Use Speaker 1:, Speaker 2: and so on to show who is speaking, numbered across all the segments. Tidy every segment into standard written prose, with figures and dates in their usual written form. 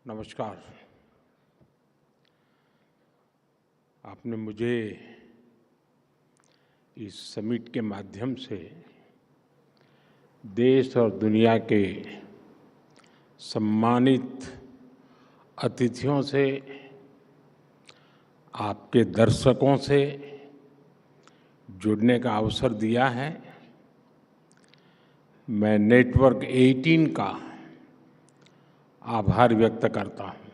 Speaker 1: नमस्कार। आपने मुझे इस समिट के माध्यम से देश और दुनिया के सम्मानित अतिथियों से, आपके दर्शकों से जुड़ने का अवसर दिया है। मैं नेटवर्क 18 का आभार व्यक्त करता हूं।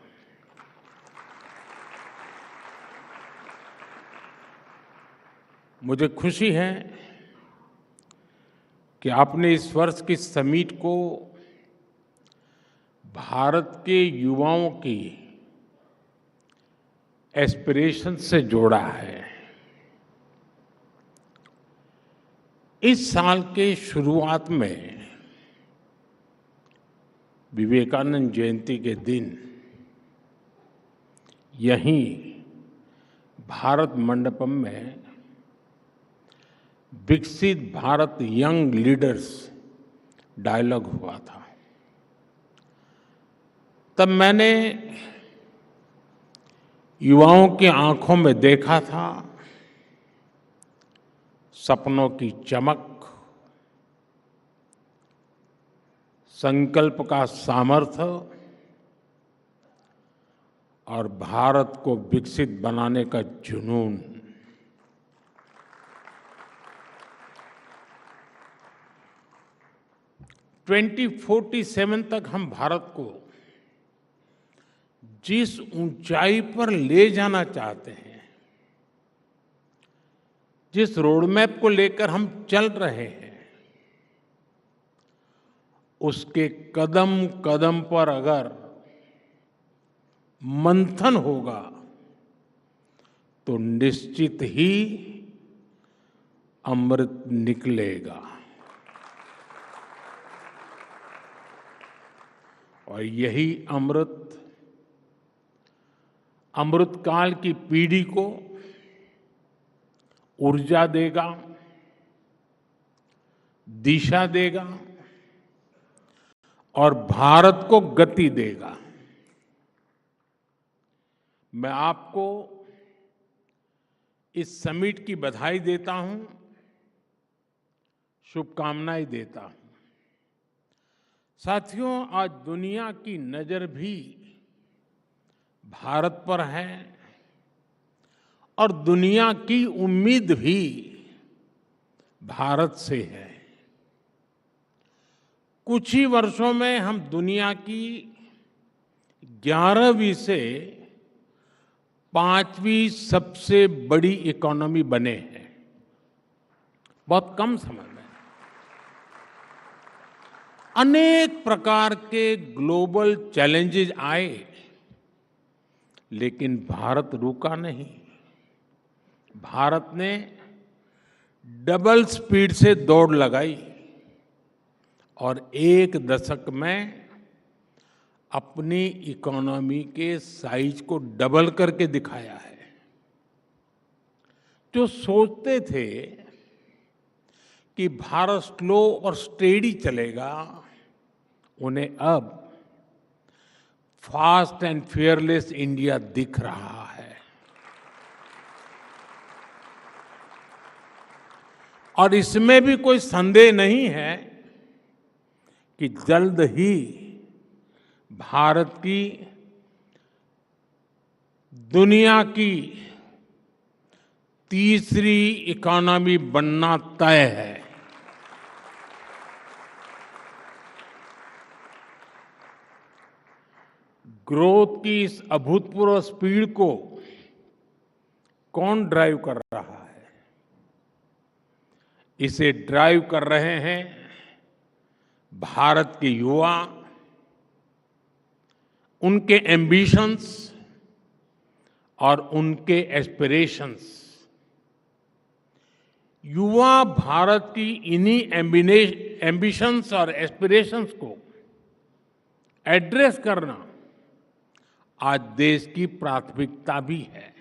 Speaker 1: मुझे खुशी है कि आपने इस वर्ष की समिट को भारत के युवाओं की एस्पिरेशन से जोड़ा है। इस साल के शुरुआत में विवेकानंद जयंती के दिन यहीं भारत मंडपम में विकसित भारत यंग लीडर्स डायलॉग हुआ था। तब मैंने युवाओं की आंखों में देखा था सपनों की चमक, संकल्प का सामर्थ्य और भारत को विकसित बनाने का जुनून। ट्वेंटी 47 तक हम भारत को जिस ऊंचाई पर ले जाना चाहते हैं, जिस रोडमैप को लेकर हम चल रहे हैं, उसके कदम कदम पर अगर मंथन होगा तो निश्चित ही अमृत निकलेगा। और यही अमृतकाल की पीढ़ी को ऊर्जा देगा, दिशा देगा और भारत को गति देगा। मैं आपको इस समिट की बधाई देता हूं, शुभकामनाएं देता हूं। साथियों, आज दुनिया की नजर भी भारत पर है और दुनिया की उम्मीद भी भारत से है। कुछ ही वर्षों में हम दुनिया की 11वीं से 5वीं सबसे बड़ी इकोनॉमी बने हैं। बहुत कम समय में अनेक प्रकार के ग्लोबल चैलेंजेस आए, लेकिन भारत रुका नहीं। भारत ने डबल स्पीड से दौड़ लगाई और एक दशक में अपनी इकोनॉमी के साइज को डबल करके दिखाया है। जो सोचते थे कि भारत स्लो और स्टेडी चलेगा, उन्हें अब फास्ट एंड फियरलेस इंडिया दिख रहा है। और इसमें भी कोई संदेह नहीं है कि जल्द ही भारत की दुनिया की तीसरी इकोनॉमी बनना तय है। ग्रोथ की इस अभूतपूर्व स्पीड को कौन ड्राइव कर रहा है? इसे ड्राइव कर रहे हैं भारत के युवा, उनके एम्बिशंस और उनके एस्पिरेशंस। युवा भारत की इन्हीं एम्बिशंस और एस्पिरेशंस को एड्रेस करना आज देश की प्राथमिकता भी है।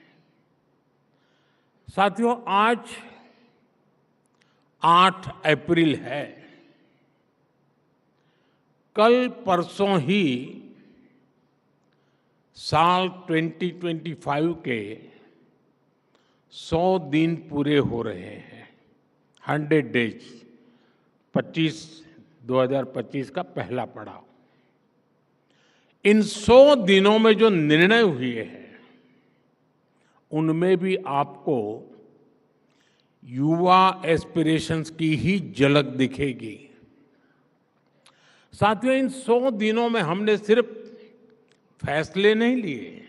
Speaker 1: साथियों, आज 8 अप्रैल है। कल परसों ही साल 2025 के 100 दिन पूरे हो रहे हैं। 100 डेज 2025 का पहला पड़ाव। इन 100 दिनों में जो निर्णय हुए हैं उनमें भी आपको युवा एस्पिरेशंस की ही झलक दिखेगी। साथियों, इन 100 दिनों में हमने सिर्फ फैसले नहीं लिए,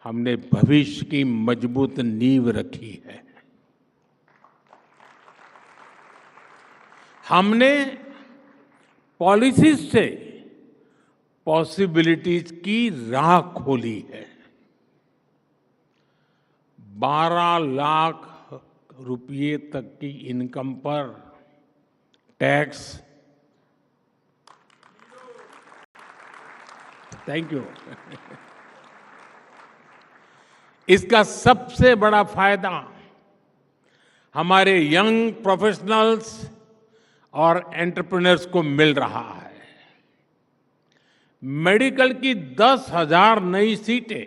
Speaker 1: हमने भविष्य की मजबूत नींव रखी है। हमने पॉलिसीज से पॉसिबिलिटीज की राह खोली है। 12 लाख रुपये तक की इनकम पर टैक्स, थैंक यू। इसका सबसे बड़ा फायदा हमारे यंग प्रोफेशनल्स और एंटरप्रेन्योर्स को मिल रहा है। मेडिकल की 10,000 नई सीटें,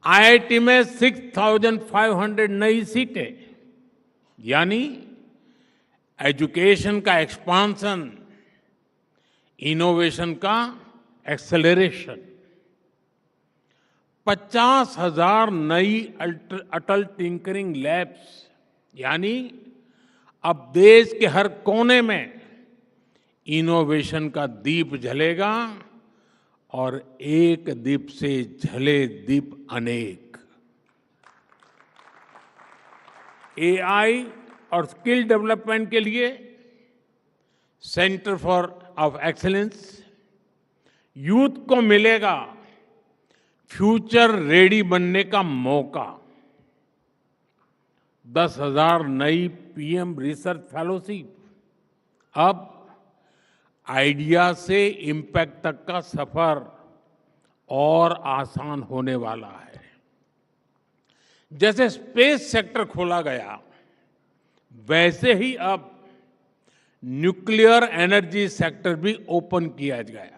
Speaker 1: आईआईटी में 6,500 नई सीटें, यानी एजुकेशन का एक्सपांशन, इनोवेशन का एक्सेलरेशन। 50,000 नई अटल टिंकरिंग लैब्स, यानी अब देश के हर कोने में इनोवेशन का दीप जलेगा और एक दीप से जले दीप अनेक। एआई और स्किल डेवलपमेंट के लिए सेंटर ऑफ एक्सीलेंस, यूथ को मिलेगा फ्यूचर रेडी बनने का मौका। 10,000 नई पीएम रिसर्च फेलोशिप। अब आइडिया से इम्पैक्ट तक का सफर और आसान होने वाला है। जैसे स्पेस सेक्टर खोला गया, वैसे ही अब न्यूक्लियर एनर्जी सेक्टर भी ओपन किया गया।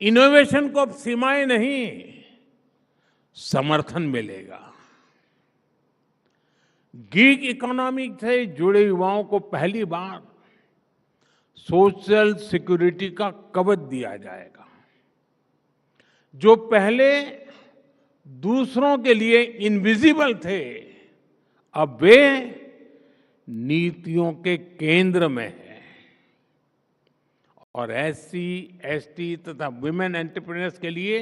Speaker 1: इनोवेशन को अब सीमाएं नहीं, समर्थन मिलेगा। गीग इकोनॉमी से जुड़े युवाओं को पहली बार सोशल सिक्योरिटी का कवच दिया जाएगा। जो पहले दूसरों के लिए इनविजिबल थे, अब वे नीतियों के केंद्र में हैं। और एससी, एसटी तथा वुमेन एंटरप्रेन्योर्स के लिए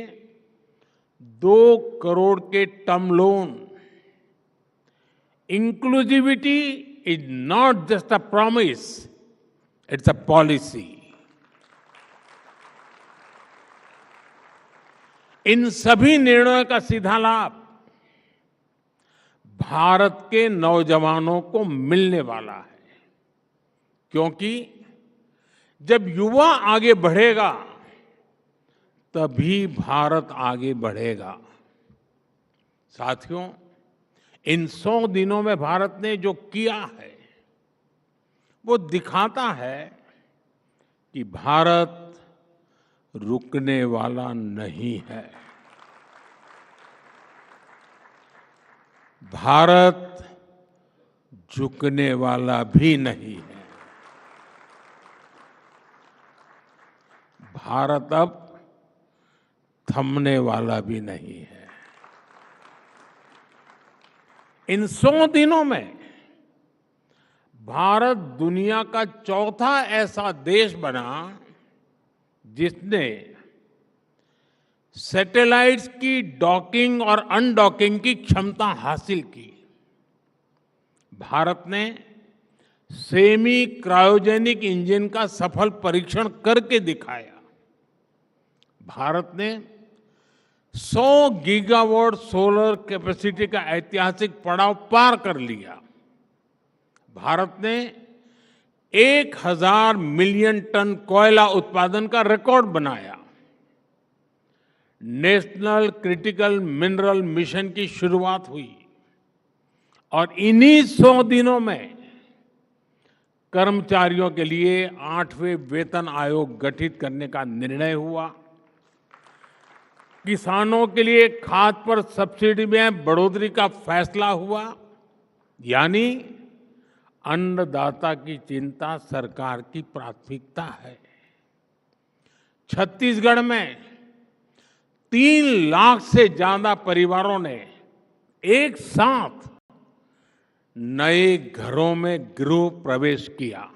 Speaker 1: 2 करोड़ के term loan. Inclusivity is not just a promise, it's a policy. इन सभी निर्णयों का सीधा लाभ भारत के नौजवानों को मिलने वाला है, क्योंकि जब युवा आगे बढ़ेगा तभी भारत आगे बढ़ेगा। साथियों, इन 100 दिनों में भारत ने जो किया है वो दिखाता है कि भारत रुकने वाला नहीं है। भारत झुकने वाला भी नहीं है। भारत अब थमने वाला भी नहीं है। इन 100 दिनों में भारत दुनिया का चौथा ऐसा देश बना जिसने सैटेलाइट्स की डॉकिंग और अनडॉकिंग की क्षमता हासिल की। भारत ने सेमी क्रायोजेनिक इंजन का सफल परीक्षण करके दिखाया। भारत ने 100 गीगावाट सोलर कैपेसिटी का ऐतिहासिक पड़ाव पार कर लिया। भारत ने 1,000 मिलियन टन कोयला उत्पादन का रिकॉर्ड बनाया। नेशनल क्रिटिकल मिनरल मिशन की शुरुआत हुई और इन्हीं 100 दिनों में कर्मचारियों के लिए 8वें वेतन आयोग गठित करने का निर्णय हुआ। किसानों के लिए खाद पर सब्सिडी में बढ़ोतरी का फैसला हुआ, यानी अन्नदाता की चिंता सरकार की प्राथमिकता है। छत्तीसगढ़ में 3 लाख से ज्यादा परिवारों ने एक साथ नए घरों में गृह प्रवेश किया।